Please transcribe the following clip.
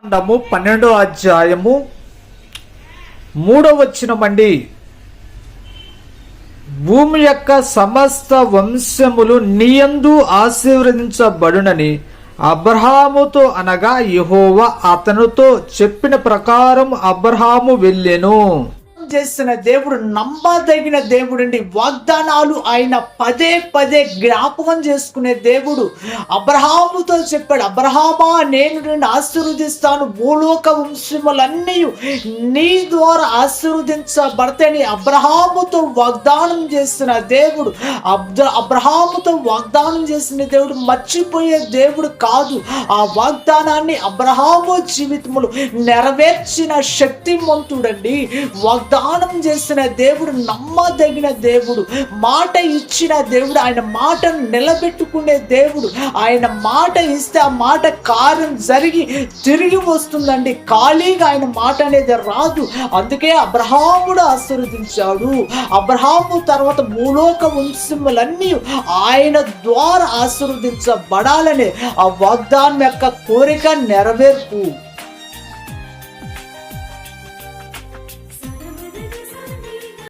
కాండము 12వ అధ్యాయము 3వ వచనమండి. భూమి యొక్క సమస్త వంశములు నీయందు ఆశీర్వదించబడునని అబ్రహాముతో అనగా యెహోవా అతనితో చెప్పిన ప్రకారం అబ్రహాము వెళ్ళెను. చేసిన దేవుడు నమ్మదగిన దేవుడు అండి. వాగ్దానాలు ఆయన పదే పదే జ్ఞాపకం చేసుకునే దేవుడు. అబ్రహాముతో చెప్పాడు, అబ్రహామా నేను నిన్ను ఆశీర్వదిస్తాను, భూలోక వంశములన్నీ నీ ద్వారా ఆశీర్వదించబడతాయని అబ్రహాముతో వాగ్దానం చేసిన దేవుడు. అబ్రహాముతో వాగ్దానం చేసిన దేవుడు మర్చిపోయే దేవుడు కాదు. ఆ వాగ్దానాన్ని అబ్రహాము జీవితంలో నెరవేర్చిన శక్తిమంతుడండి. వాగ్దానం చేసిన దేవుడు నమ్మదగిన దేవుడు. మాట ఇచ్చిన దేవుడు. ఆయన మాటను నిలబెట్టుకునే దేవుడు. ఆయన మాట ఇస్తే ఆ మాట కార్యం జరిగి తిరిగి వస్తుందండి. ఖాళీగా ఆయన మాట అనేది రాదు. అందుకే అబ్రహాముడు ఆశీర్వదించాడు. అబ్రహాము తర్వాత భూలోక వంశములన్నీ ఆయన ద్వారా ఆశీర్వదించబడాలని ఆ వాగ్దానం యొక్క కోరిక నెరవేర్పు.